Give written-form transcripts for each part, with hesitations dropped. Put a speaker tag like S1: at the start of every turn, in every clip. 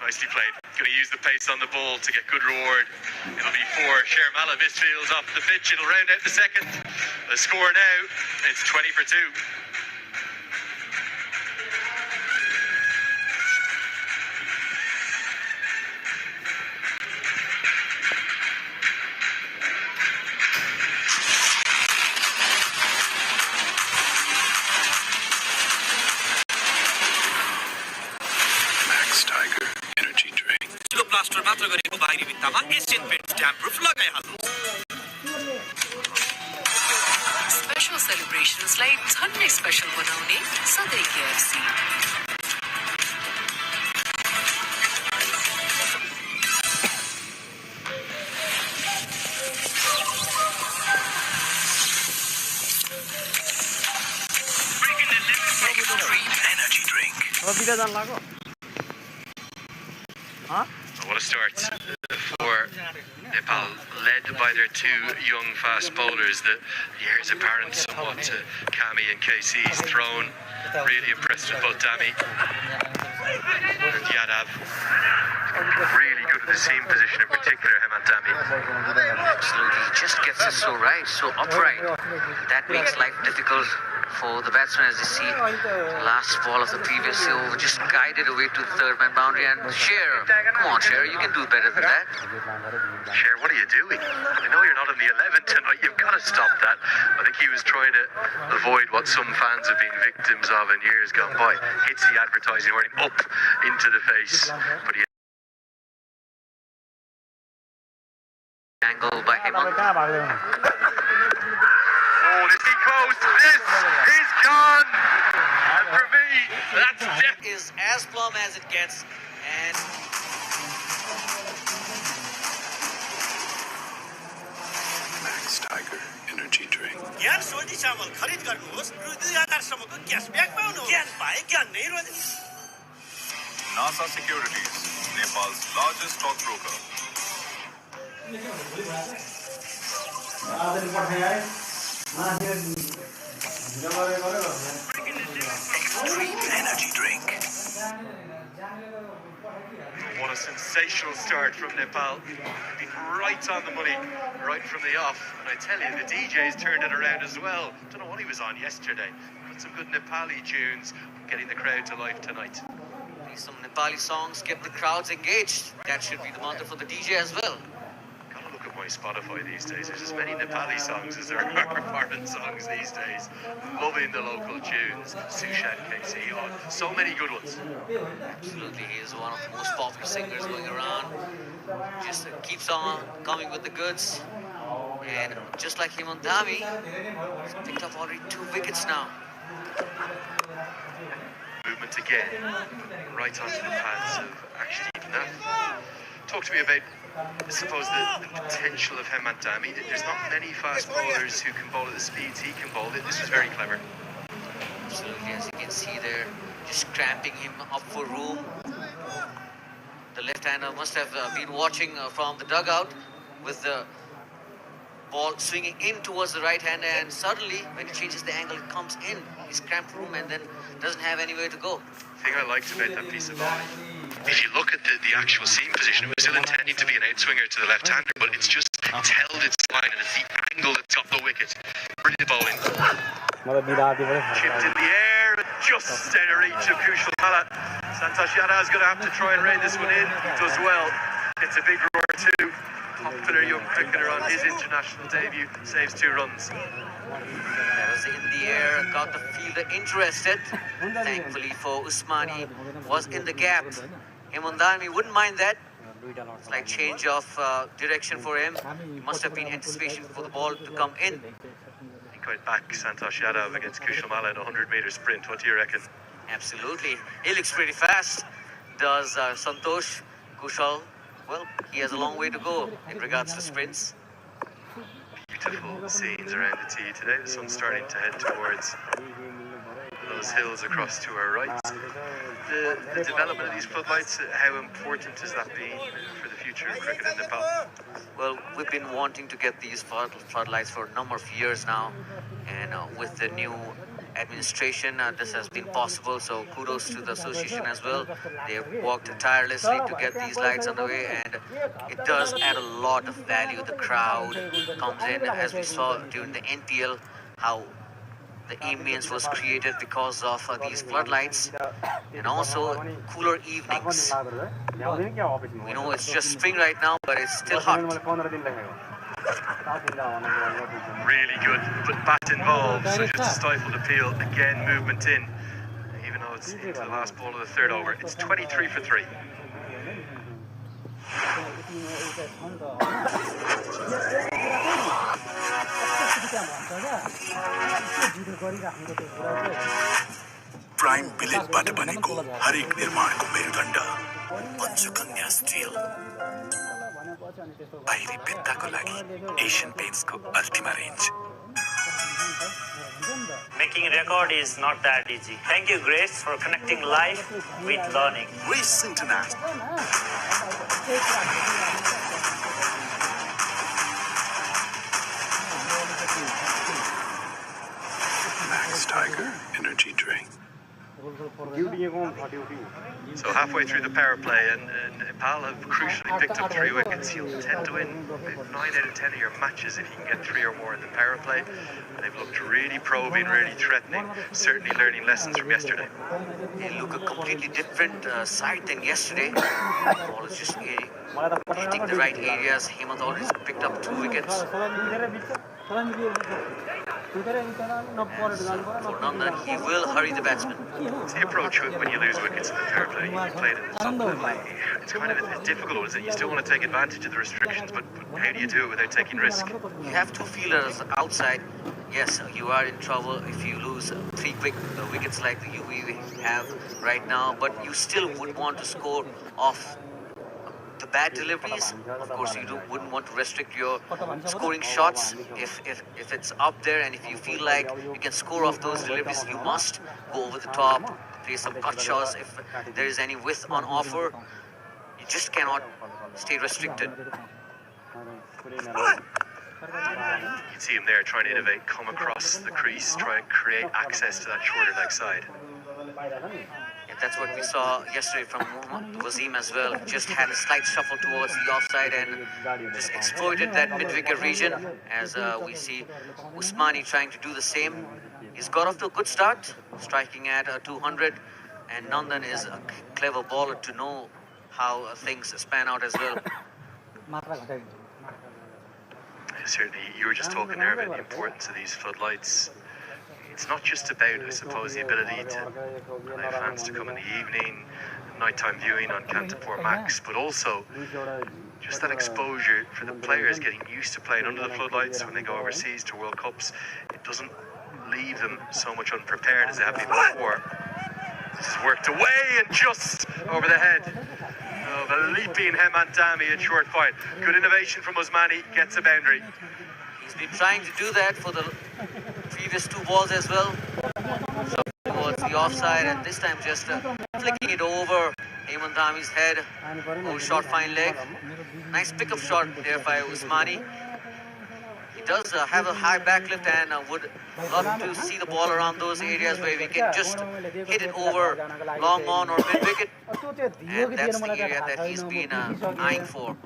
S1: Nicely played. Going to use the pace on the ball to get good reward. It'll be for Shermala. Mistfield's off the pitch. It'll round out the second. The score now, it's 20 for 2.
S2: Plaster मात्र गरेको बाहिरी भित्तामा Asian paint damp proof लगाइहाल्नुहोस्।
S3: Special सेलिब्रेशन्सलाई झन्डै special बनाउने सधैँ KFC.
S2: Energy drink.
S1: What a start for Nepal, led by their two young fast bowlers. The heirs apparent somewhat to Kami and KC's thrown. Really impressed with both Dami and Yadav. Really good at the seam position, in particular Hemant Dami.
S4: Absolutely, he just gets it so right, so upright. That makes life difficult for the batsman, as you see. Last ball of the previous over just guided away to the third man boundary, and Sher, come on Sher, you can do better than that.
S1: Sher, what are you doing? I know you're not in the 11 tonight, you've got to stop that. I think he was trying to avoid what some fans have been victims of in years gone by. Hits the advertising wording up into the face, but he
S4: Angle by Hemant.
S1: Oh, this he goes. This is gone. And for me, that's death.
S2: Is as plumb as it gets, and
S5: Max Tiger Energy Drink.
S2: ज्ञान सोल्टी चामल खरिद गर्नुहोस् रु 2000 सम्मको cashback पाउनुहोस्। ज्ञान पाए ज्ञान नै रोज्नु।
S5: NASA Securities, Nepal's largest stockbroker.
S2: Energy drink.
S1: What a sensational start from Nepal. Been right on the money, right from the off. And I tell you, the DJ's turned it around as well. Don't know what he was on yesterday. But some good Nepali tunes, getting the crowd to life tonight.
S4: Some Nepali songs kept the crowds engaged. That should be the mantra for the DJ as well.
S1: Gotta look at my Spotify these days. There's as many Nepali songs as there are foreign songs these days. Loving the local tunes. Sushan KC, oh, so many good ones.
S4: Absolutely, he is one of the most popular singers going around. Just keeps on coming with the goods. And just like Hemant Dami, he's picked up already 2 wickets now.
S1: Movement again, right onto the pads of actually that. Talk to me about, I suppose, the potential of Hemant Dami. There's not many fast bowlers who can bowl at the speeds he can bowl. This was very clever.
S4: Absolutely, as you can see there, just cramping him up for room. The left-hander must have been watching from the dugout with the ball swinging in towards the right-hander, and suddenly, when he changes the angle, it comes in. He's cramped room and then doesn't have anywhere to go.
S1: The thing I liked about that piece of bowling, if you look at the actual seam position, it was still intending to be an outswinger to the left-hander, but it's held its line, and it's the angle that's got the wicket. Brilliant bowling. Chipped in the air, just out of reach of Kushal Mala. Santosh Yadav is going to have to try and rein this one in. He does well. It's a big roar too. Popular young cricketer on his international debut, saves 2 runs.
S4: That was in the air, got the fielder interested. Thankfully for Usmani, was in the gap. Hemant Dami wouldn't mind that. Slight change of direction for him. Must have been anticipation for the ball to come in.
S1: He got back Santosh Yadav against Kushal Mala in a 100-meter sprint. What do you reckon?
S4: Absolutely. He looks pretty fast. Does Santosh. Kushal, well, he has a long way to go in regards to sprints.
S1: Beautiful scenes around the tee today. The sun's starting to head towards those hills across to our right. The development of these floodlights, how important has that been for the future of cricket in Nepal?
S4: Well, we've been wanting to get these floodlights for a number of years now, and with the new administration, this has been possible. So kudos to the association as well. They've worked tirelessly to get these lights on the way, and it does add a lot of value. The crowd comes in, as we saw during the NPL, how the ambience was created because of these floodlights, and also cooler evenings. We know it's just spring right now, but it's still hot.
S1: Really good, but bat involved, so just a stifled appeal. Again, movement in, even though it's into the last ball of the third over. It's 23 for 3.
S5: Prime विलेजबाट बनेको हरेक निर्माणको मेरुदण्ड Panchakanya steel बाहिरी भित्ताको लागि Asian पेन्ट्सको Ultima range.
S2: Making record is not that easy. Thank you, Grace, for connecting life with learning.
S5: Race International. Max Tiger Energy Drink.
S1: So halfway through the power play, and Nepal have crucially picked up 3 wickets. You'll tend to win 9 out of 10 of your matches if you can get 3 or more in the power play. And they've looked really probing, really threatening, certainly learning lessons from yesterday.
S4: They look a completely different side than yesterday. The ball is just hitting the right areas. Hemant already picked up 2 wickets. For Nandan, he will hurry the batsman.
S1: It's the approach when you lose wickets in the power play. You play it at the top level. It's kind of it's difficult, isn't it? You still want to take advantage of the restrictions, but how do you do it without taking risk?
S4: You have 2 fielders outside. Yes, you are in trouble if you lose 3 quick wickets like the UAE have right now, but you still would want to score off the bad deliveries. Of course, you wouldn't want to restrict your scoring shots if it's up there, and if you feel like you can score off those deliveries, you must go over the top, play some cut shots. If there is any width on offer, you just cannot stay restricted.
S1: You can see him there trying to innovate, come across the crease, try and create access to that shorter leg side.
S4: And that's what we saw yesterday from Wasim as well. Just had a slight shuffle towards the offside and just exploited that mid-wicket region, as we see Usmani trying to do the same. He's got off to a good start, striking at 200, and Nandan is a clever bowler to know how things span out as well.
S1: Certainly, you were just talking there about the importance of these floodlights. It's not just about, I suppose, the ability to allow fans to come in the evening, nighttime viewing on Kantapur Max, but also just that exposure for the players getting used to playing under the floodlights when they go overseas to World Cups. It doesn't leave them so much unprepared as they have been before. This is worked away and just over the head of a leaping Hemant Dami at short point. Good innovation from Usmani, gets a boundary.
S4: He's been trying to do that for the previous 2 balls as well. Towards the offside, and this time just flicking it over Hemant Dami's head. Oh, short fine leg. Nice pickup shot there by Usmani. He does have a high backlift, and would love to see the ball around those areas where we can just hit it over long on or mid-wicket. And that's the area that he's been eyeing for.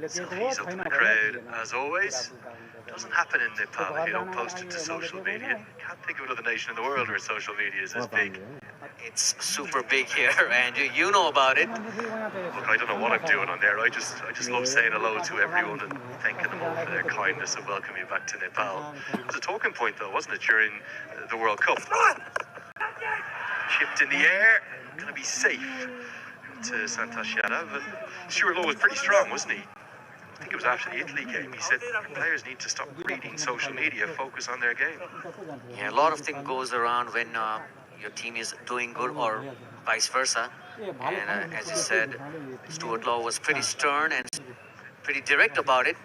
S1: So he's up in the crowd, as always. Doesn't happen in Nepal. You don't post it to social media. Can't think of another nation in the world where social media is as big.
S4: It's super big here, and you know about it.
S1: Look, I don't know what I'm doing on there. I just love saying hello to everyone and thanking them all for their kindness and welcoming me back to Nepal. It was a talking point, though, wasn't it, during the World Cup? Chipped in the air, going to be safe to Santosh Yadav. And Stuart Law was pretty strong, wasn't he? I think it was after the Italy game. He said players need to stop reading social media, focus on their game.
S4: Yeah, a lot of things goes around when your team is doing good or vice versa. And as you said, Stuart Law was pretty stern and pretty direct about it.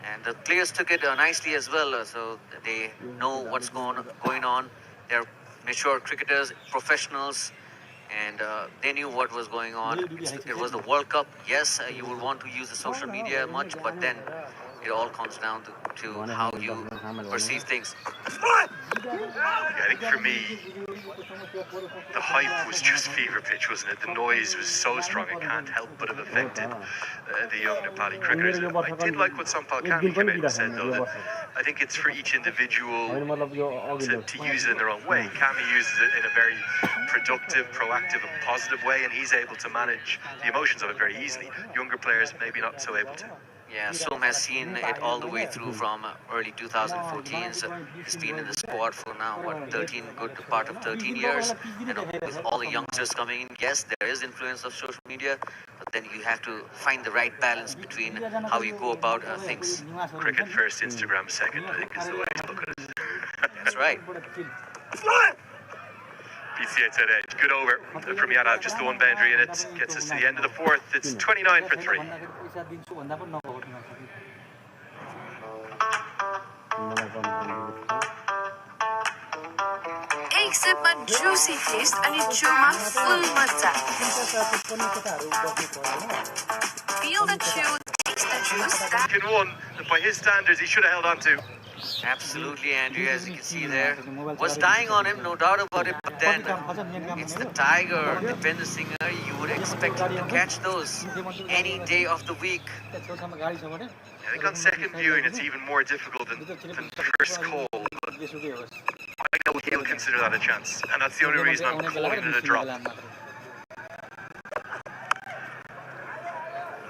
S4: And the players took it nicely as well, so they know what's going on. They're mature cricketers, professionals, and they knew what was going on. It was the World Cup. Yes, you would want to use the social media much, but then it all comes down to how you perceive things.
S1: Yeah, I think for me, the hype was just fever pitch, wasn't it? The noise was so strong it can't help but have affected the young Nepali cricketers. I did like what Sampal Kami came out and said, though, that I think it's for each individual to use it in their own way. Kami uses it in a very productive, proactive and positive way, and he's able to manage the emotions of it very easily. Younger players maybe not so able to.
S4: Yeah, Som has seen it all the way through from early 2014. So he's been in the squad for now, what, 13, good part of 13 years. You know, with all the youngsters coming in, yes, there is influence of social media, but then you have to find the right balance between how you go about things.
S1: Cricket first, Instagram second, I think is the way to look at it.
S4: That's right.
S1: PCA today, good over from Yadav, just the one boundary in it, gets us to the end of the fourth. It's 29 for 3.
S3: एक सिपमा juicy taste अनि chewमा full मजा. Feel the chew, taste the juice.
S1: Second one that by his standards he should have held on to.
S4: Absolutely, Andrew, as you can see there. Was dying on him, no doubt about it, but then it's the Tiger, the Pender Singer. You would expect him to catch those any day of the week.
S1: I think on second viewing it's even more difficult than first call. But I know he'll consider that a chance, and that's the only reason I'm calling it a drop.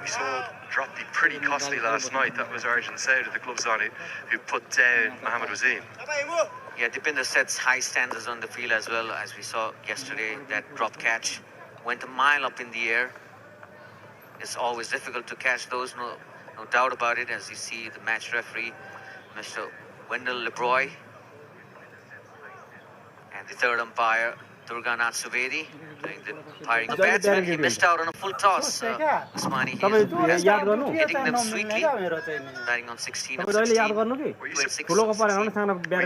S1: We saw drop be pretty costly last night. That was Arjun Saud at the clubs on it, who put down Mohammad Wasim.
S4: Yeah, Dipinder sets high standards on the field as well, as we saw yesterday. That drop catch went a mile up in the air. It's always difficult to catch those, no doubt about it, as you see the match referee, Mr. Wendell LeBroy, and the third umpire, Durganath Subedi, doing the firing the batsman. He missed out on a full toss. Usmani, he's hitting them sweetly, batting on 16 of 16.
S1: Were you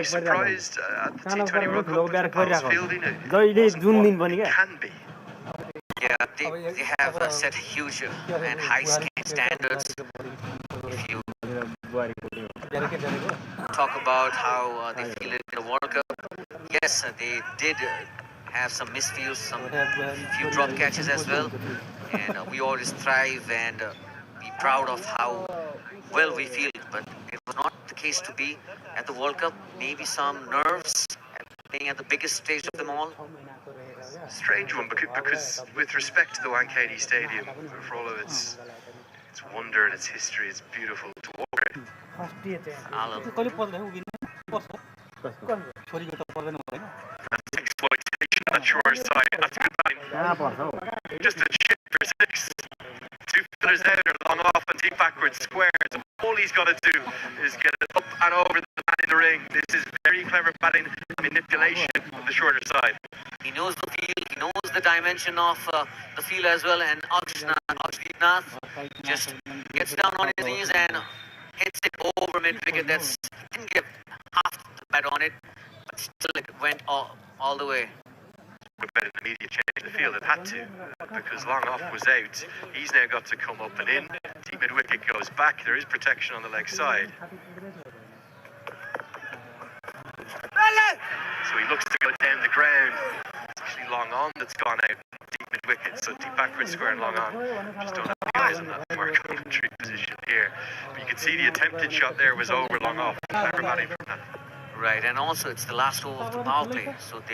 S1: surprised at the T20 World Cup with Nepal's fielding? Can be.
S4: Yeah, they have set huge and high standards. If you talk about how they feel it in the World Cup, yes, they did have some misfields, some few drop catches as well, and we always thrive and be proud of how well we feel, but it was not the case to be at the World Cup. Maybe some nerves playing at the biggest stage of them all.
S1: Strange one, because with respect to the Wankhede Stadium, for all of its wonder and its history, it's beautiful to walk around. That's exploitation on the shore side. That's a good batting. Just a chip for 6. 2 fielders out or long off and deep backwards squares. All he's got to do is get it up and over the man in the ring. This is very clever batting and manipulation of the shorter side.
S4: He knows the field, he knows the dimension of the field as well, and Akshnath just gets down on his knees and hits it over mid-wicket. That's didn't give half the bat on it, but still it went all the way.
S1: About an immediate change in the field, it had to, because long off was out. He's now got to come up and in. Deep mid-wicket goes back. There is protection on the leg side. So he looks to go down the ground. It's actually long on that's gone out. Deep mid-wicket, so deep backward square and long on. Just don't have the eyes on that more commentary position here. But you can see the attempted shot there was over long off. Clever batting from that.
S4: Right, and also it's the last over of the power play, so they